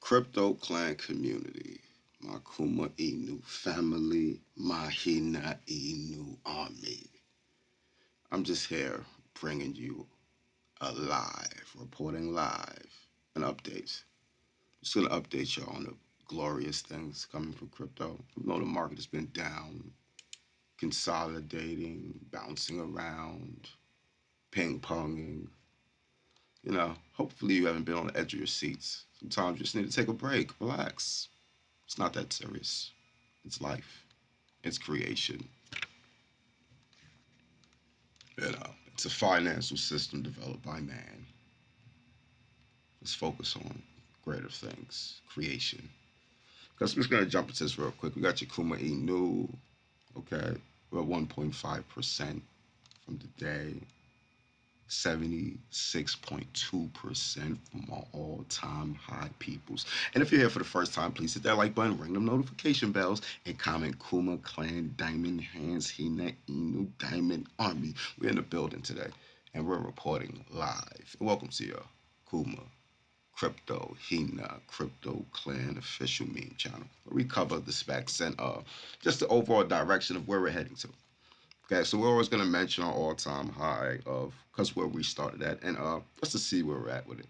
Crypto Clan community, my Kuma Inu family, my Hina Inu army. I'm just here bringing you reporting live, and updates. Just gonna update y'all on the glorious things coming from crypto. We know the market has been down, consolidating, bouncing around, ping ponging. Hopefully you haven't been on the edge of your seats. Sometimes you just need to take a break, relax. It's not that serious. It's life. It's creation. It's a financial system developed by man. Let's focus on greater things, creation. Because we're just gonna jump into this real quick. We got your Kuma Inu, okay? We're at 1.5% from the day. 76.2% from our all-time high peoples. And if you're here for the first time, please hit that like button, ring them notification bells, and comment Kuma Clan Diamond Hands Hina Inu Diamond Army. We're in the building today, and we're reporting live. And welcome to your Kuma Crypto Hina Crypto Clan official meme channel, where we cover the specs and just the overall direction of where we're heading to. Okay, so we're always going to mention our all-time high of, because where we started at, and let's just see where we're at with it.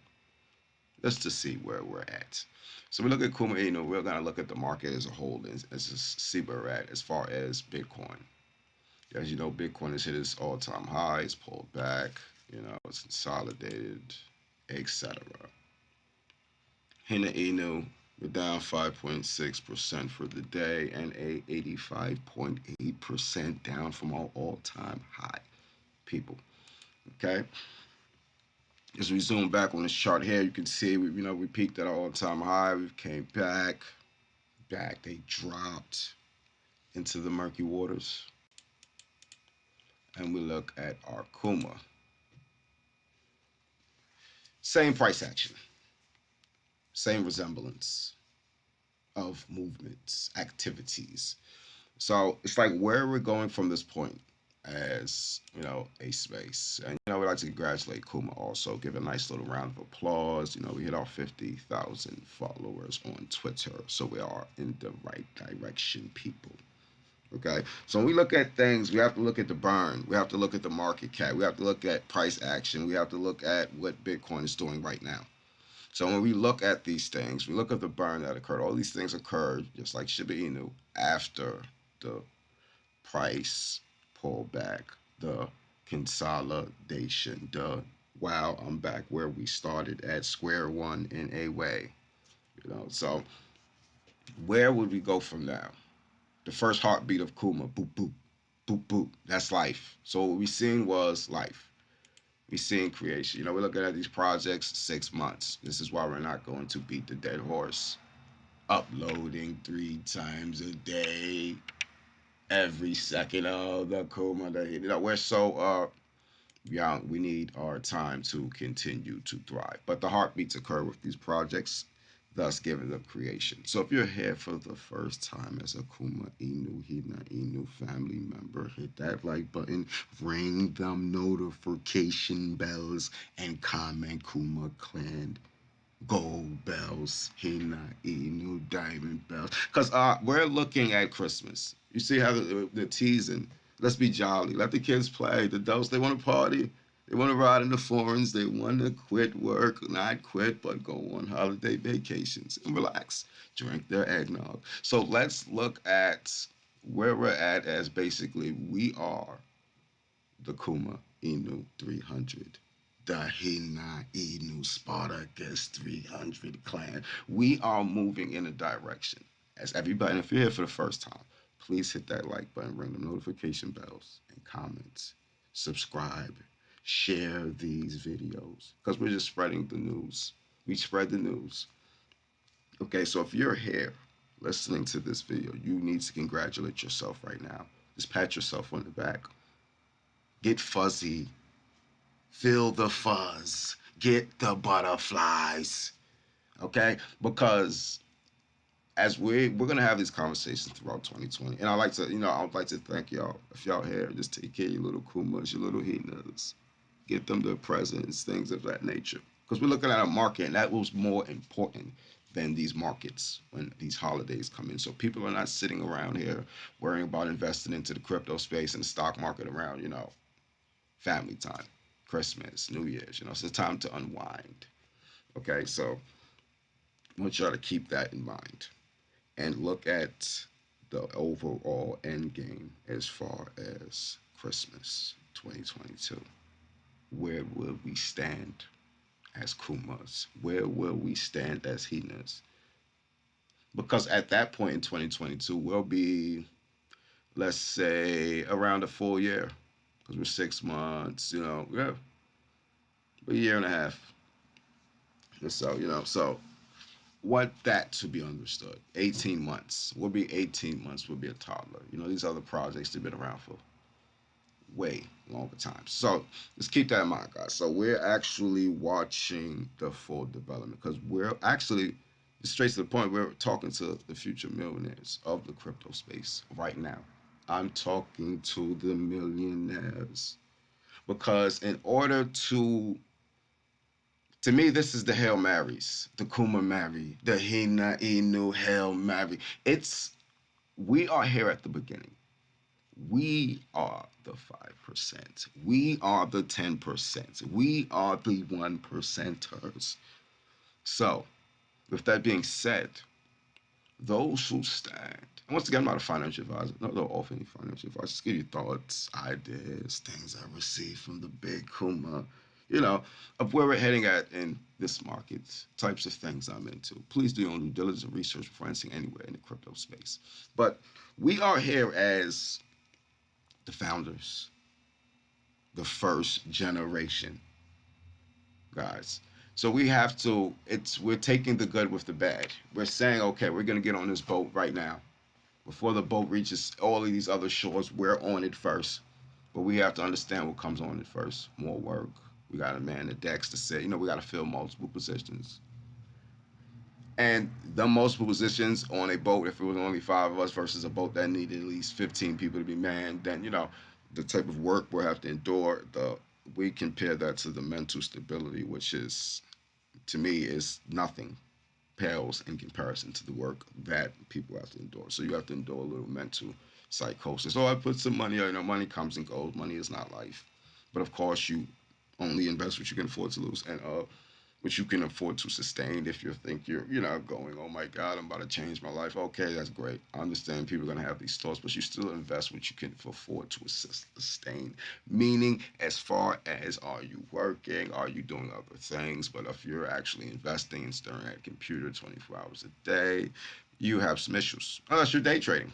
Let's just see where we're at. So we look at Kuma Inu, we're going to look at the market as a whole and just see where we're at as far as Bitcoin. As you know, Bitcoin has hit its all-time high, it's pulled back, it's consolidated, etc. Hina Inu, we're down 5.6% for the day and a 85.8% down from our all-time high, people. Okay. As we zoom back on this chart here, you can see we peaked at our all-time high. We came back. They dropped into the murky waters, and we look at our Kuma. Same price action, same resemblance of movements, activities. So it's like where we're going from this point as, a space. And, we'd like to congratulate Kuma also, give a nice little round of applause. We hit our 50,000 followers on Twitter. So we are in the right direction, people. Okay. So when we look at things, we have to look at the burn. We have to look at the market cap. We have to look at price action. We have to look at what Bitcoin is doing right now. So when we look at these things, we look at the burn that occurred. All these things occurred, just like Shiba Inu, after the price pullback, the consolidation, wow, I'm back where we started at square one in a way. So where would we go from now? The first heartbeat of Kuma, boop, boop, boop, boop. That's life. So what we seen was life. We seen creation. We're looking at these projects 6 months. This is why we're not going to beat the dead horse. Uploading 3 times a day, every second of the Kuma. We're so young. We need our time to continue to thrive. But the heartbeats occur with these projects, thus giving them creation. So if you're here for the first time as a Kuma Inu Hina Inu family member, hit that like button, ring them notification bells, and comment Kuma Clan gold bells, Hina Inu diamond bells. Because we're looking at Christmas. You see how they're teasing. Let's be jolly. Let the kids play. The adults, they want to party. They want to ride in the foreigns. They want to quit work. Not quit, but go on holiday vacations and relax. Drink their eggnog. So let's look at where we're at as basically we are the Kuma Inu 300. The Hina Inu Spartacus 300 clan. We are moving in a direction. As everybody, if you're here for the first time, please hit that like button, ring the notification bells, and comments. Subscribe. Share these videos. Because we're just spreading the news. We spread the news. Okay, so if you're here listening to this video, you need to congratulate yourself right now. Just pat yourself on the back. Get fuzzy. Feel the fuzz. Get the butterflies. Okay? Because as we're gonna have these conversations throughout 2020. And I'd like to thank y'all. If y'all here, just take care of your little Kumas, your little Hinas. Get them their presents, things of that nature. Because we're looking at a market, and that was more important than these markets when these holidays come in. So people are not sitting around here worrying about investing into the crypto space and the stock market around, family time, Christmas, New Year's. So it's time to unwind. Okay, so I want y'all to keep that in mind and look at the overall end game as far as Christmas 2022. Where will we stand as Kumas? Where will we stand as Hinas? Because at that point in 2022, we'll be, let's say, around a full year. Because we're 6 months, yeah, a year and a half. And so, so what that to be understood. 18 months. We'll be 18 months, we'll be a toddler. These other projects, they've been around for way longer time. So let's keep that in mind, guys. So we're actually watching the full development because we're actually straight to the point. We're talking to the future millionaires of the crypto space right now. I'm talking to the millionaires because in order to me, this is the Hail Marys, the Kuma Mary, the Hina Inu Hail Mary. We are here at the beginning. We are the 5%. We are the 10%. We are the 1%ers. So, with that being said, those who stand, and once again, I'm not a financial advisor. No, don't offer any financial advice. Just give you thoughts, ideas, things I received from the big Kuma, you know, of where we're heading at in this market, types of things I'm into. Please do your own due diligence and research before entering anywhere in the crypto space. But we are here as the founders, the first generation, guys. So we have to, we're taking the good with the bad. We're saying, okay, we're gonna get on this boat right now. Before the boat reaches all of these other shores, we're on it first. But we have to understand what comes on it first. More work. We gotta man the decks to say, we gotta fill multiple positions. And the multiple positions on a boat, if it was only five of us versus a boat that needed at least 15 people to be manned, then the type of work we'll have to endure. We compare that to the mental stability, which is to me is nothing pales in comparison to the work that people have to endure. So you have to endure a little mental psychosis. Oh, I put some money. Money comes and goes. Money is not life. But of course, you only invest what you can afford to lose, and which you can afford to sustain. If you think you're not going, oh my God, I'm about to change my life. Okay, that's great. I understand people are gonna have these thoughts, but you still invest what you can afford to sustain. Meaning, as far as are you working, are you doing other things? But if you're actually investing and staring at a computer 24 hours a day, you have some issues. Unless you're day trading.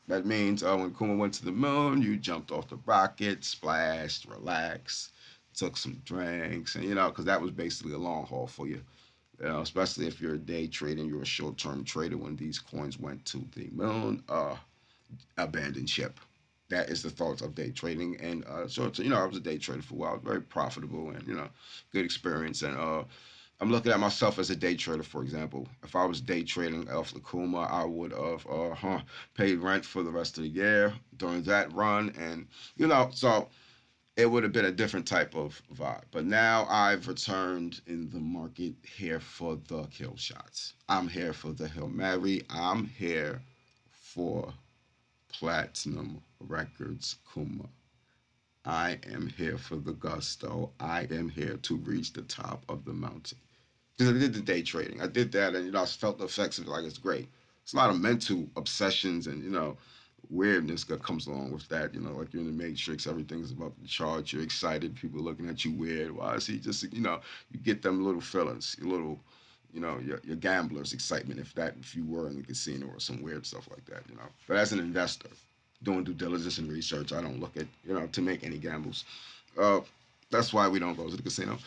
That means when Kuma went to the moon, you jumped off the rocket, splashed, relaxed, took some drinks, and because that was basically a long haul for you. Especially if you're a day trader and you're a short-term trader. When these coins went to the moon, abandoned ship. That is the thoughts of day trading. And so I was a day trader for a while, very profitable and good experience. And I'm looking at myself as a day trader, for example. If I was day trading off the Kuma, I would have paid rent for the rest of the year during that run, and so it would have been a different type of vibe. But now I've returned in the market here for the kill shots. I'm here for the Hail Mary. I'm here for Platinum Records Kuma. I am here for the gusto. I am here to reach the top of the mountain. Because I did the day trading. I did that, and I felt the effects of it. Like, it's great. It's a lot of mental obsessions and weirdness that comes along with that. Like you're in the Matrix, everything's about the charts. You're excited. People are looking at you weird. Why is he just you get them little feelings, your little your gambler's excitement if you were in the casino or some weird stuff like that. But as an investor, doing due diligence and research, I don't look at to make any gambles. Uh, that's why we don't go to the casino.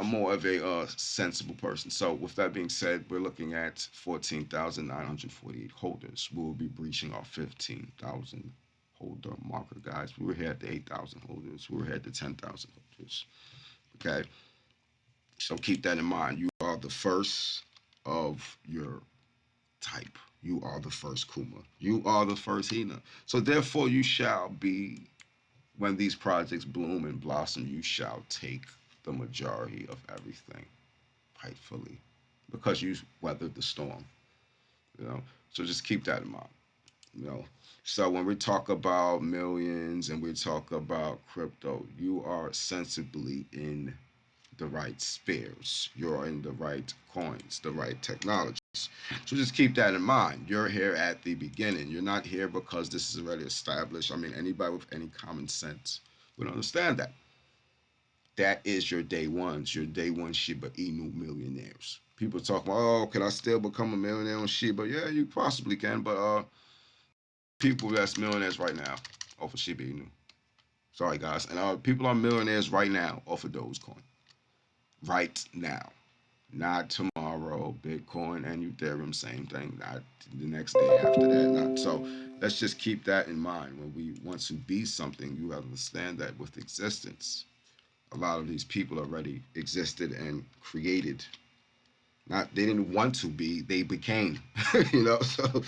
I'm more of a sensible person. So, with that being said, we're looking at 14,948 holders. We will be breaching our 15,000 holder marker, guys. We were here at the 8,000 holders. We were here at the 10,000 holders. Okay. So, keep that in mind. You are the first of your type. You are the first Kuma. You are the first Hina. So, therefore, you shall be, when these projects bloom and blossom, you shall take the majority of everything, rightfully. because you weathered the storm. You know, so just keep that in mind. You know, so when we talk about millions and we talk about crypto, you are sensibly in the right spheres. You're in the right coins, the right technologies. So just keep that in mind. You're here at the beginning. You're not here because this is already established. I mean, anybody with any common sense would understand that. That is your day ones, your day one Shiba Inu millionaires. People talk about, oh, can I still become a millionaire on Shiba? Yeah, you possibly can, but people that's millionaires right now off of Shiba Inu. Sorry, guys. And people are millionaires right now off of Dogecoin. Right now. Not tomorrow. Bitcoin and Ethereum, same thing. Not the next day after that. Not so. Let's just keep that in mind. When we want to be something, you understand that with existence, a lot of these people already existed and created. Not they didn't want to be, they became. So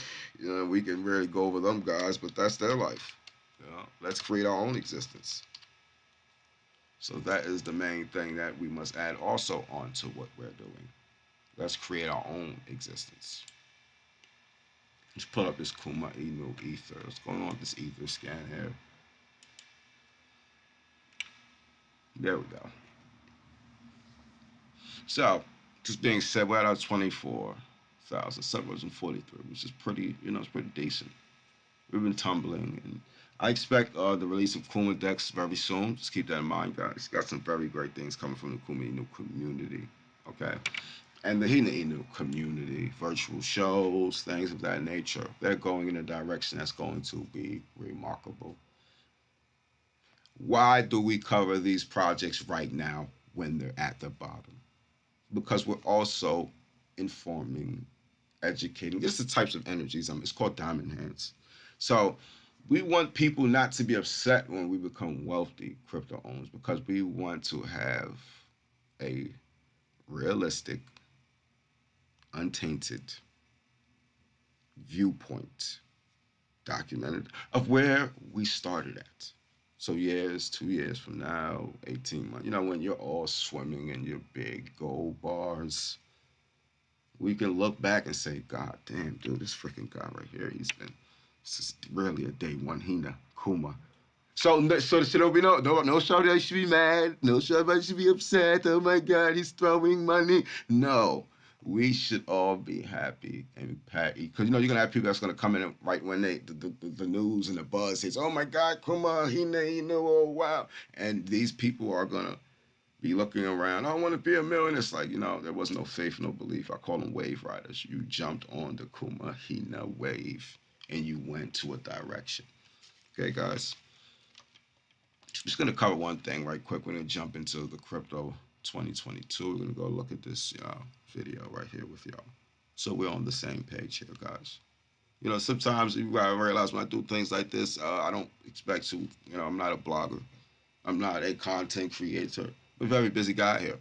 we can really go over them guys, but that's their life. Let's create our own existence. So that is the main thing that we must add also onto what we're doing. Let's create our own existence. Let's put up this Kuma Inu Ether. What's going on with this Ether scan here? There we go. So, just being said, we're at 24,743, which is pretty, it's pretty decent. We've been tumbling, and I expect the release of Kuma decks very soon. Just keep that in mind, guys. Got some very great things coming from the Kuma Inu community. Okay. And the Hina Inu community, virtual shows, things of that nature. They're going in a direction that's going to be remarkable. Why do we cover these projects right now when they're at the bottom? Because we're also informing, educating. It's the types of energies. It's called diamond hands. So we want people not to be upset when we become wealthy crypto owners because we want to have a realistic, untainted viewpoint documented of where we started at. So years, 2 years from now, 18 months, when you're all swimming in your big gold bars, we can look back and say, God damn, dude, this freaking guy right here, this is really a day one Hina, Kuma. So should be no shorty should be mad, no shorty should be upset. Oh my God, he's throwing money. No, we should all be happy and happy because you're gonna have people that's gonna come in right when the news and the buzz says, oh my God, Kuma, Hina, oh wow, and these people are gonna be looking around. I want to be a millionaire. It's like, there was no faith, no belief. I call them wave riders. You jumped on the Kuma Hina wave and you went to a direction. Okay, guys. I'm just gonna cover one thing right quick. We're gonna jump into the crypto 2022. We're gonna go look at this video right here with y'all. So we're on the same page here, guys. Sometimes you gotta realize when I do things like this, I don't expect to. I'm not a blogger. I'm not a content creator. I'm a very busy guy here.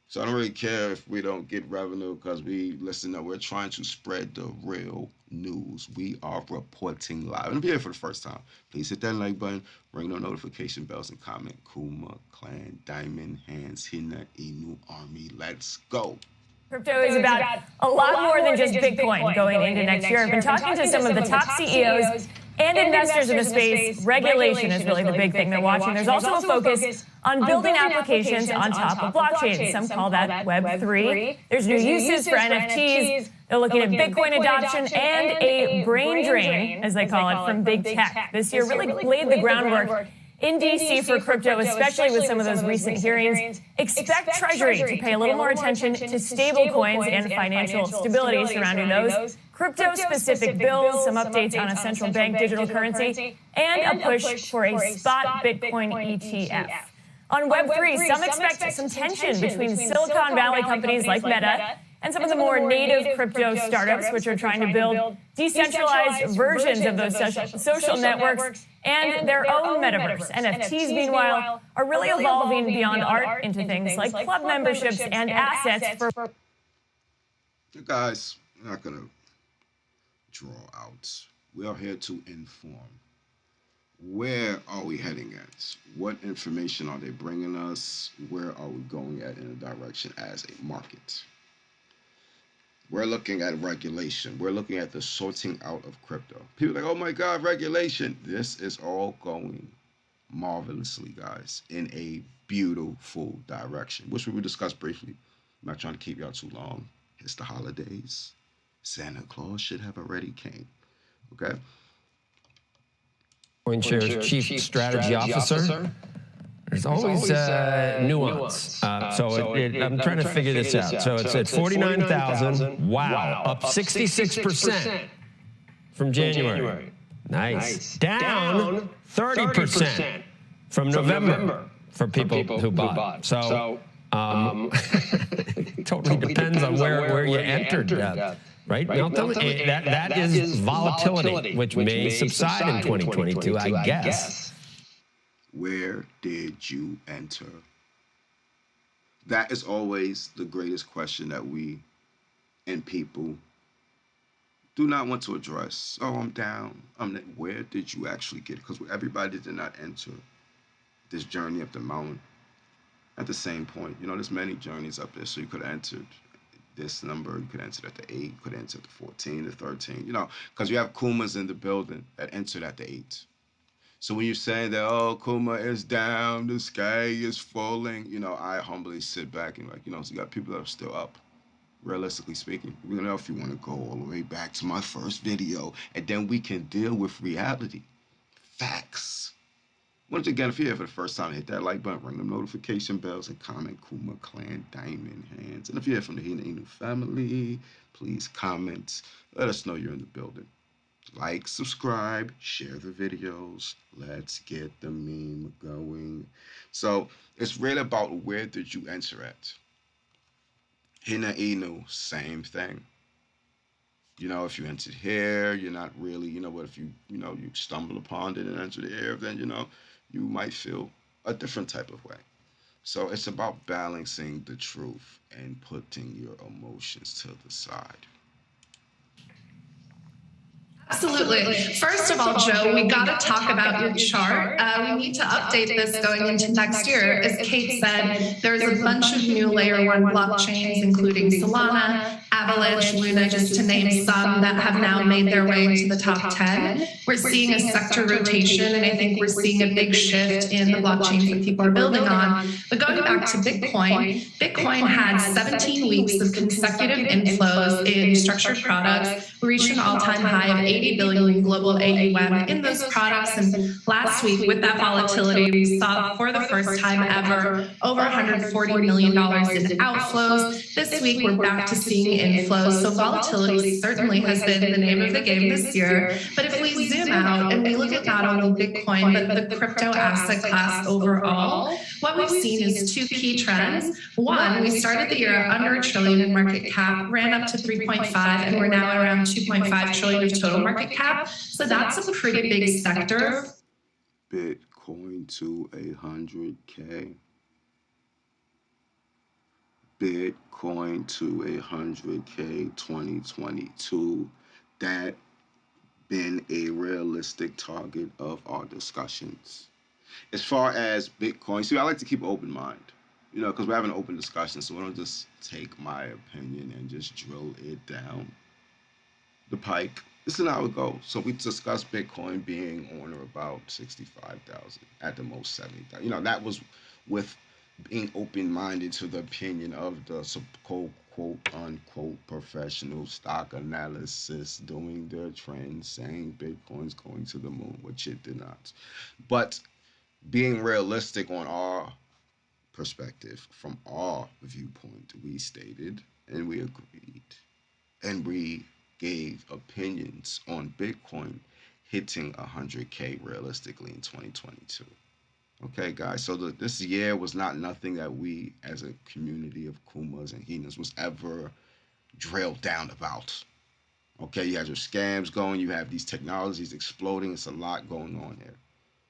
So I don't really care if we don't get revenue because we're trying to spread the real news. We are reporting live. And if you're here for the first time, please hit that like button, ring the notification bells, and comment Kuma, Clan, Diamond Hands, Hina, Inu, Army. Let's go. Crypto is about a lot more than just Bitcoin going into next year. I've been talking to some of the top CEOs and investors in the space. Regulation is really the big thing they're watching. There's also a focus on building applications on top of blockchains. Some call that Web3. There's new uses for NFTs. They're looking at Bitcoin adoption and a brain drain, as they call it, from big tech. This year really laid the groundwork in D.C. for crypto, especially with some of those recent hearings. Expect Treasury to pay a little more attention to stable coins and financial stability surrounding those. Crypto-specific bills, some updates on a central bank digital currency, and a push for a spot Bitcoin ETF. On Web3, some expect some tension between Silicon Valley companies like Meta and some of the more native crypto startups, which are trying to build decentralized versions of those social networks and their own metaverse. NFTs, meanwhile, are really evolving beyond art into things like club memberships and assets for... You guys, we're not going to draw out. We are here to inform. Where are we heading at? What information are they bringing us? Where are we going at in a direction as a market? We're looking at regulation. We're looking at the sorting out of crypto. People are like, oh my God, regulation. This is all going marvelously, guys, in a beautiful direction, which we will discuss briefly. I'm not trying to keep y'all too long. It's the holidays. Santa Claus should have already came. Okay. CoinShares Chief Strategy Officer. There's always nuance. I'm trying to figure this out. So it's at 49,000. Wow, up 66% from January. Nice. Down 30% from November for people who bought. So it totally depends on where you entered. Right? That is volatility, which may subside in 2022, I guess. Where did you enter? That is always the greatest question that we and people do not want to address. Oh, I'm down. Where did you actually get it? Because everybody did not enter this journey up the mountain at the same point. You know, there's many journeys up there, so you could have entered this number, you could enter at the 8, you could enter at the 14, the 13, you know, because you have Kumas in the building that entered at the 8. So when you're saying that, oh, Kuma is down, the sky is falling, you know, I humbly sit back and like, you know, so you got people that are still up, realistically speaking. You know, if you want to go all the way back to my first video, and then we can deal with reality, facts. Once again, if you're here for the first time, hit that like button, ring the notification bells, and comment Kuma Clan Diamond Hands. And if you're here from the Hina family, please comment. Let us know you're in the building. Like, subscribe, share the videos. Let's get the meme going. So it's really about where did you enter at. Hina Inu, same thing. You know, if you entered here, you're not really, you know, what if you stumble upon it and enter the air, then, you know, you might feel a different type of way. So it's about balancing the truth and putting your emotions to the side. Absolutely. First of all, Joe, we got to talk about your chart. We need to update this going into next year. As Kate said, there's a bunch of new layer 1 blockchains, including Solana, Avalanche, Luna, just to name some that have now made their way into the top 10. We're seeing a sector rotation, and I think we're seeing a big shift in the blockchains that people are building on. But going back to Bitcoin, Bitcoin had 17 weeks of consecutive inflows in structured products. We reached an all-time high of 80 billion global AUM in those products. And last week, with that volatility, we saw for the first time ever over $140 million in outflows. This week, we're back to seeing inflows. So volatility certainly has been the name of the game this year. But if we zoom out and we look at not only Bitcoin, but the crypto asset class overall, what we've seen is two key trends. One, we started the year under $1 trillion in market cap, ran up to 3.5, and we're now around 2.5 trillion of total market cap. So that's a pretty big sector. Bitcoin to 100K. Bitcoin to 100K 2022. That been a realistic target of our discussions. As far as Bitcoin, see, I like to keep an open mind, you know, because we're having an open discussion, so I don't just take my opinion and just drill it down the pike. This is how it goes. So we discussed Bitcoin being on or about 65,000, at the most 70,000. You know, that was with being open-minded to the opinion of the quote unquote professional stock analysis doing their trend, saying Bitcoin's going to the moon, which it did not. But being realistic on our perspective, from our viewpoint, we stated and we agreed and we gave opinions on Bitcoin hitting 100K realistically in 2022. Okay, guys, so this year was not nothing that we as a community of Kumas and Hinas was ever drilled down about. Okay, you have your scams going, you have these technologies exploding, it's a lot going on here.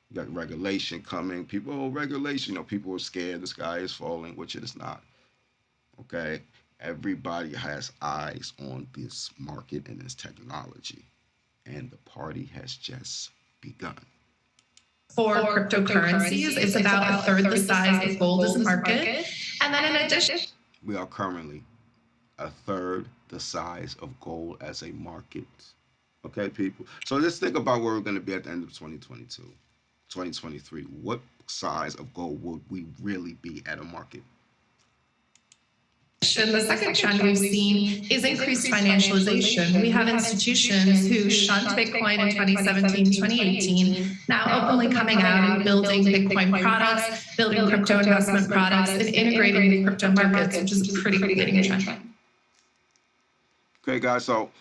You got regulation coming, people, oh, regulation, you know, people are scared the sky is falling, which it is not. Okay, everybody has eyes on this market and this technology, and the party has just begun. For cryptocurrencies, it's about a third the size of gold as a market. And then in addition, we are currently a third the size of gold as a market. Okay, people. So just think about where we're going to be at the end of 2022, 2023. What size of gold would we really be at a market? And the second trend we've seen is increased financialization. We have institutions who shunned Bitcoin in 2017, 2018, now openly coming out and building Bitcoin products, building crypto investment products, and integrating with crypto markets, which is a pretty exciting trend. Okay, guys. So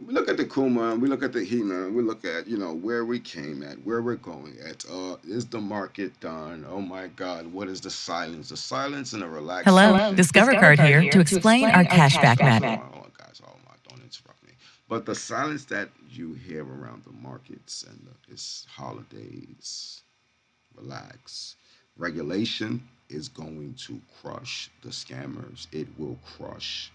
we look at the Kuma, we look at the Hina, we look at where we came at, where we're going at. Is the market done? Oh my God, what is the silence? The silence and the relaxation. Hello, Discover Card here to explain our cashback map. Oh, guys, oh my, don't interrupt me. But the silence that you hear around the markets and it's holidays, relax. Regulation is going to crush the scammers. It will crush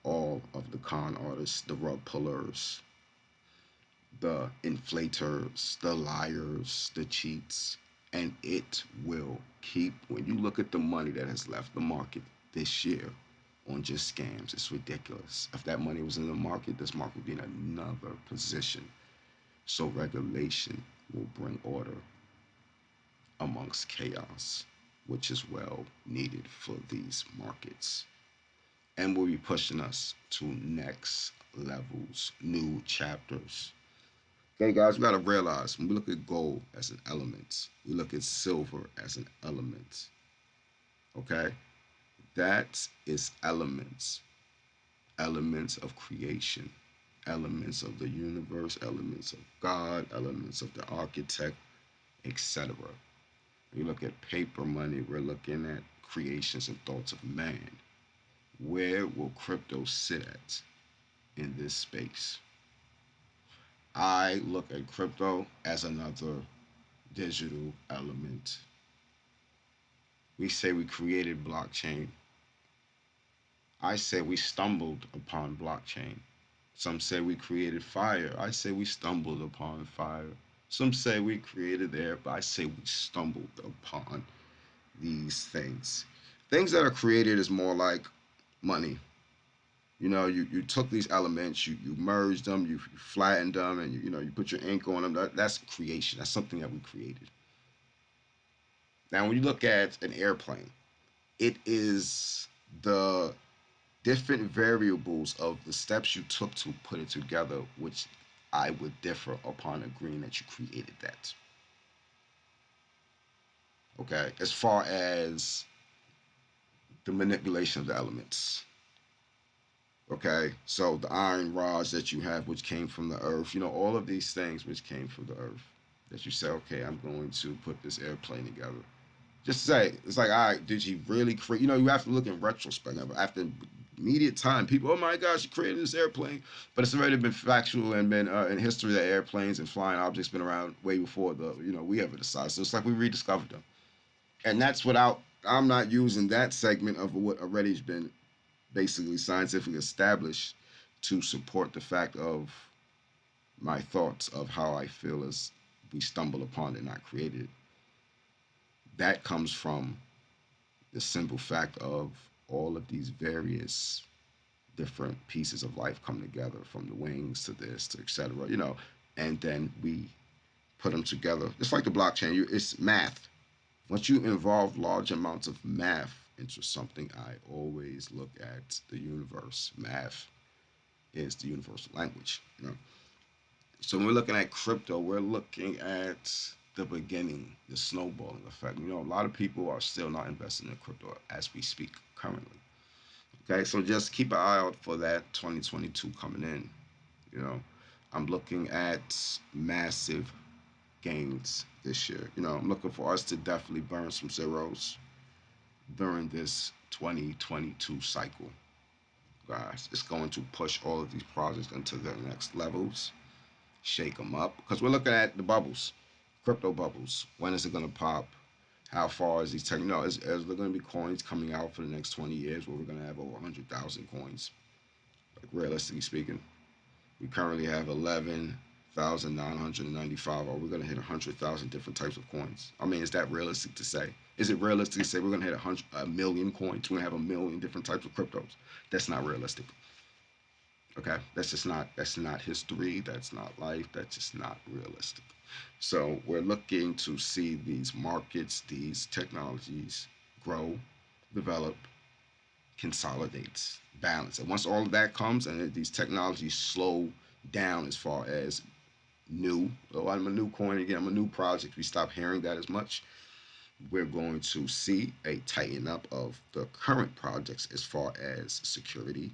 all of the con artists, the rug pullers, the inflators, the liars, the cheats, and it will keep. When you look at the money that has left the market this year on just scams, it's ridiculous. If that money was in the market, this market would be in another position. So regulation will bring order amongst chaos, which is well needed for these markets, and will be pushing us to next levels, new chapters. Okay, guys, we got to realize when we look at gold as an element, we look at silver as an element. Okay, that is elements, elements of creation, elements of the universe, elements of God, elements of the architect, etc. We look at paper money, we're looking at creations and thoughts of man. Where will crypto sit at in this space? I look at crypto as another digital element. We say we created blockchain. I say we stumbled upon blockchain. Some say we created fire. I say we stumbled upon fire. Some say we created air, but I say we stumbled upon these things. Things that are created is more like money. You took these elements, you merged them, you flattened them, and you put your ink on them. That's creation. That's something that we created. Now, when you look at an airplane, it is the different variables of the steps you took to put it together, which I would differ upon agreeing that you created that. Okay, as far as the manipulation of the elements. Okay, so the iron rods that you have, which came from the earth, all of these things which came from the earth, that you say, okay, I'm going to put this airplane together. Just say, it's like, all right, did you really create? You have to look in retrospect. After immediate time, people, oh my gosh, you created this airplane. But it's already been factual and been in history that airplanes and flying objects been around way before we ever decided. So it's like we rediscovered them. And that's I'm not using that segment of what already has been basically scientifically established to support the fact of my thoughts of how I feel as we stumble upon it, not created it. That comes from the simple fact of all of these various different pieces of life come together, from the wings to this to etc. And then we put them together. It's like the blockchain. It's math. Once you involve large amounts of math into something, I always look at the universe. Math is the universal language. So when we're looking at crypto, we're looking at the beginning, the snowballing effect. A lot of people are still not investing in crypto as we speak currently. Okay, so just keep an eye out for that 2022 coming in. I'm looking at massive gains this year. I'm looking for us to definitely burn some zeros during this 2022 cycle. Guys, it's going to push all of these projects into their next levels, shake them up, because we're looking at the bubbles, crypto bubbles. When is it going to pop? How far is these tech? Is there going to be coins coming out for the next 20 years where we're going to have over 100,000 coins? Like, realistically speaking, we currently have 11,995. Are we going to hit 100,000 different types of coins? Is that realistic to say? Is it realistic to say we're going to hit a million coins? We're going to have a million different types of cryptos? That's not realistic. Okay, that's not history. That's not life. That's just not realistic. So we're looking to see these markets, these technologies grow, develop, consolidate, balance. And once all of that comes and these technologies slow down as far as new, oh, I'm a new coin again, I'm a new project, we stop hearing that as much. We're going to see a tighten up of the current projects as far as security,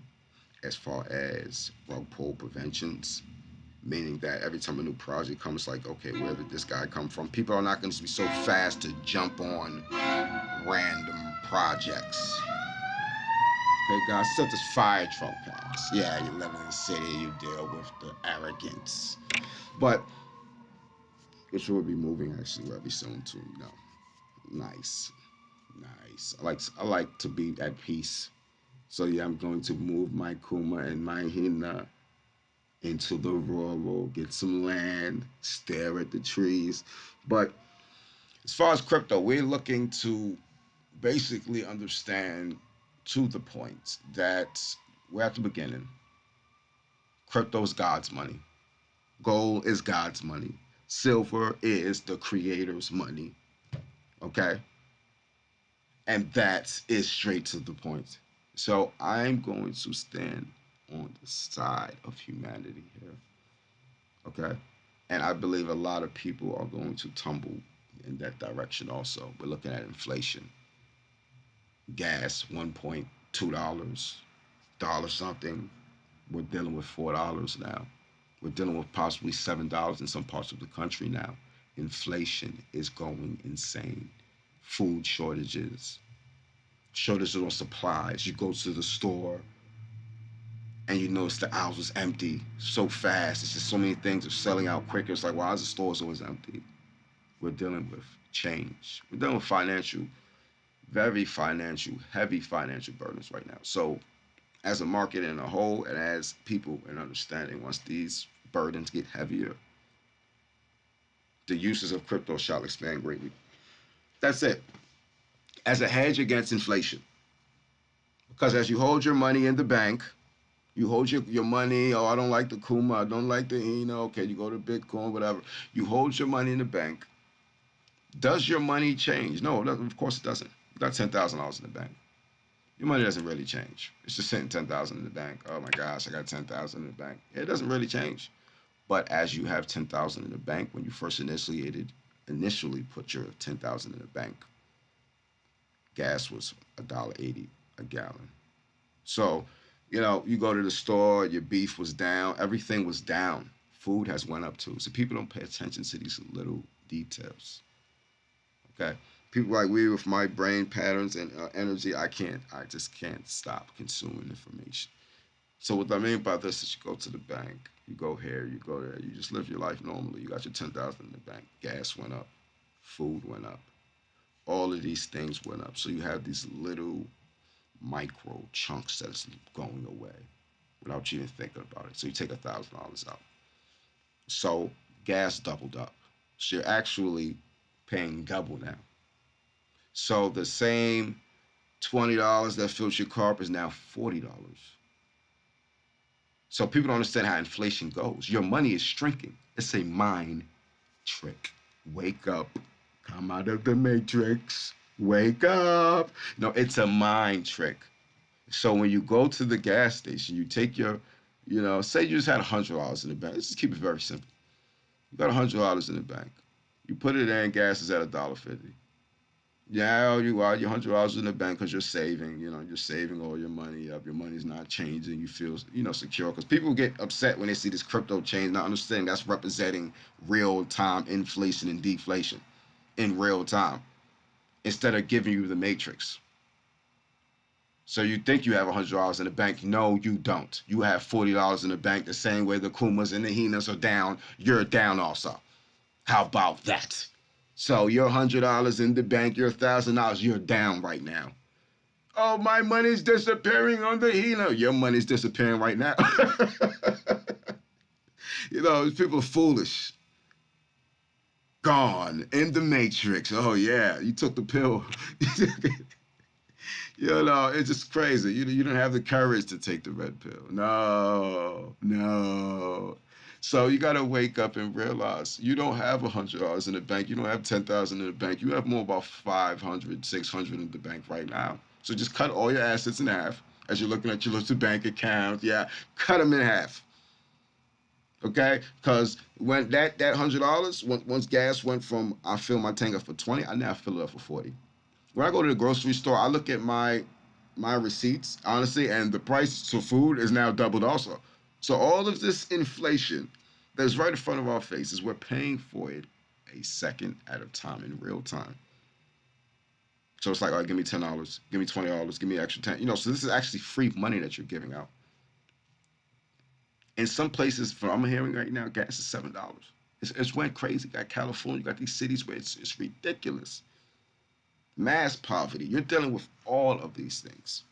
as far as rug pull preventions, meaning that every time a new project comes, like, okay, where did this guy come from? People are not going to be so fast to jump on random projects. Okay, guys, such as fire truck packs. Yeah, you live in the city, you deal with the arrogance. But which will be moving actually very soon to, nice, nice. I like to be at peace. So yeah, I'm going to move my Kuma and my Hina into the rural, get some land, stare at the trees. But as far as crypto, we're looking to basically understand to the point that we're at the beginning. Crypto is God's money. Gold is God's money. Silver is the creator's money. Okay? And that is straight to the point. So I'm going to stand on the side of humanity here. Okay? And I believe a lot of people are going to tumble in that direction also. We're looking at inflation. Gas, $1.2, dollar something. We're dealing with $4 now. We're dealing with possibly $7 in some parts of the country now. Inflation is going insane. Food shortages, shortages on supplies. You go to the store and you notice the aisles was empty so fast. It's just so many things are selling out quicker. It's like, why is the stores always empty? We're dealing with change. We're dealing with financial, very financial, heavy financial burdens right now. So as a market in a whole and as people in understanding, once these burdens get heavier, the uses of crypto shall expand greatly. That's it. As a hedge against inflation. Because as you hold your money in the bank, you hold your money, oh, I don't like the Kuma, I don't like the Hina, okay, you go to Bitcoin, whatever. You hold your money in the bank. Does your money change? No, of course it doesn't. You got $10,000 in the bank. Your money doesn't really change. It's just sitting 10,000 in the bank. Oh my gosh, I got 10,000 in the bank. It doesn't really change. But as you have 10,000 in the bank, when you first initially put your 10,000 in the bank, gas was $1.80 a gallon. So, you go to the store, your beef was down, everything was down. Food has went up too. So people don't pay attention to these little details. Okay. People like me with my brain patterns and energy, I just can't stop consuming information. So what I mean by this is you go to the bank, you go here, you go there, you just live your life normally. You got your 10,000 in the bank. Gas went up, food went up, all of these things went up. So you have these little micro chunks that's going away without you even thinking about it. So you take $1,000 out. So gas doubled up. So you're actually paying double now. So the same $20 that fills your car up is now $40. So people don't understand how inflation goes. Your money is shrinking. It's a mind trick. Wake up. Come out of the matrix. Wake up. No, it's a mind trick. So when you go to the gas station, you take your, say you just had $100 in the bank. Let's just keep it very simple. You got $100 in the bank. You put it in, gas is at $1.50. Yeah, you are. Your $100 in the bank because you're saving. You're saving all your money up. Your money's not changing. You feel, secure. Because people get upset when they see this crypto change, not understanding that's representing real time inflation and deflation in real time instead of giving you the matrix. So you think you have $100 in the bank. No, you don't. You have $40 in the bank the same way the Kumas and the Hinas are down. You're down also. How about that? So your $100 in the bank, your $1,000, you're down right now. Oh, my money's disappearing on the Hina. Your money's disappearing right now. People are foolish. Gone in the matrix. Oh yeah, you took the pill. It's just crazy. You don't have the courage to take the red pill. No, no. So you gotta wake up and realize you don't have $100 in the bank. You don't have 10,000 in the bank. You have more about 500, 600 in the bank right now. So just cut all your assets in half as you're looking at your little bank account. Yeah, cut them in half. Okay, because when that $100, once gas went from I fill my tank up for 20, I now fill it up for 40. When I go to the grocery store, I look at my receipts honestly, and the price for food is now doubled also. So all of this inflation that's right in front of our faces, we're paying for it a second at a time in real time. So it's like, all right, give me $10, give me $20, give me extra 10. So this is actually free money that you're giving out. In some places, from I'm hearing right now, gas is $7. It's went crazy. You got California, you got these cities where it's ridiculous. Mass poverty. You're dealing with all of these things.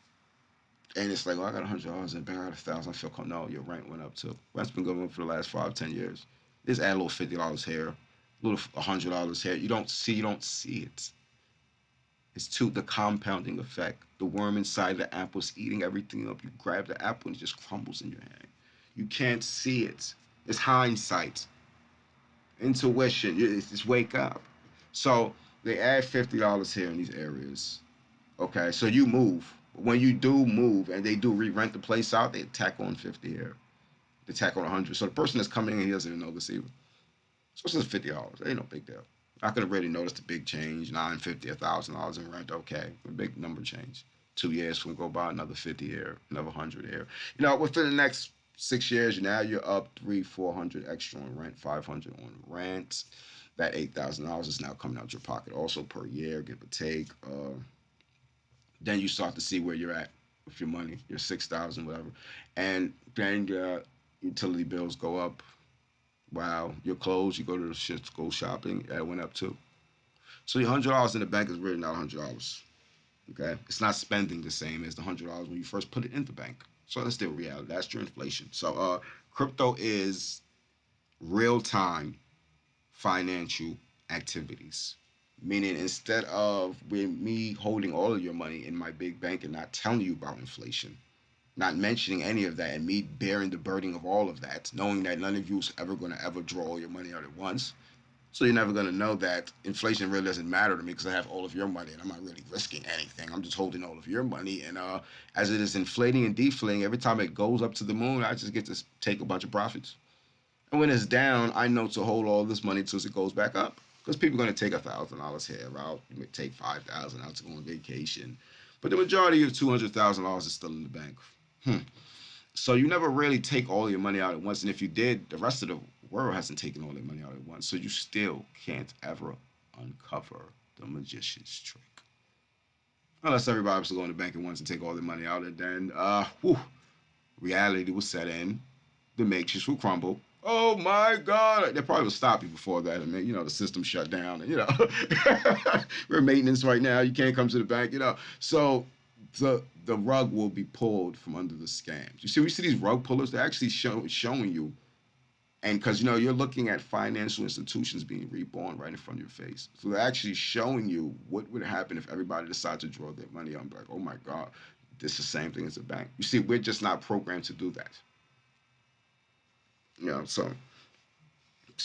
And it's like, oh, I got $100 in the bank, I got 1,000. I feel no, your rent went up too. Rent's been going up for the last 5, 10 years. Just add a little $50 here, a little $100 here. You don't see it. It's the compounding effect. The worm inside the apple is eating everything up. You grab the apple and it just crumbles in your hand. You can't see it. It's hindsight, intuition. It's just wake up. So they add $50 here in these areas. Okay, so you move. When you do move and they do re-rent the place out, they tack on 50 here. They tack on 100. So the person that's coming in, he doesn't even know this either. So it's just $50. It ain't no big deal. I could have really noticed the big change, $950, $1,000 in rent. Okay, a big number change. 2 years can go by, another 50 here, another 100 here. Within the next 6 years, now you're up 300, 400 extra on rent, 500 on rent. That $8,000 is now coming out your pocket also per year, give or take. Then you start to see where you're at with your money, your 6,000, whatever, and then your utility bills go up. Wow, your clothes, you go to the shit, go shopping, that went up too. So your $100 in the bank is really not $100. Okay, it's not spending the same as the $100 when you first put it in the bank. So that's still reality. That's your inflation. So crypto is real time financial activities. Meaning, instead of me holding all of your money in my big bank and not telling you about inflation, not mentioning any of that, and me bearing the burden of all of that, knowing that none of you is ever going to ever draw all your money out at once. So you're never going to know that inflation really doesn't matter to me because I have all of your money and I'm not really risking anything. I'm just holding all of your money. And as it is inflating and deflating, every time it goes up to the moon, I just get to take a bunch of profits. And when it's down, I know to hold all this money until it goes back up. Because people are going to take $1,000 here out. You may take 5,000 out to go on vacation. But the majority of $200,000 is still in the bank. So you never really take all your money out at once. And if you did, the rest of the world hasn't taken all their money out at once. So you still can't ever uncover the magician's trick. Unless everybody was to go in the bank at once and take all their money out, and then reality will set in. The matrix will crumble. Oh my God! They probably would stop you before that, and then the system shut down, and we're in maintenance right now. You can't come to the bank, So the rug will be pulled from under the scams. We see these rug pullers. They're actually showing you, and because you're looking at financial institutions being reborn right in front of your face. So they're actually showing you what would happen if everybody decided to draw their money. I'm like, oh my God, this is the same thing as a bank. You see, we're just not programmed to do that. So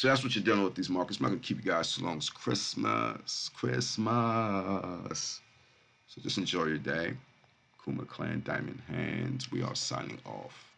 that's what you're dealing with these markets. I'm not gonna keep you guys too long. It's Christmas. So just enjoy your day. Kuma Clan Diamond Hands. We are signing off.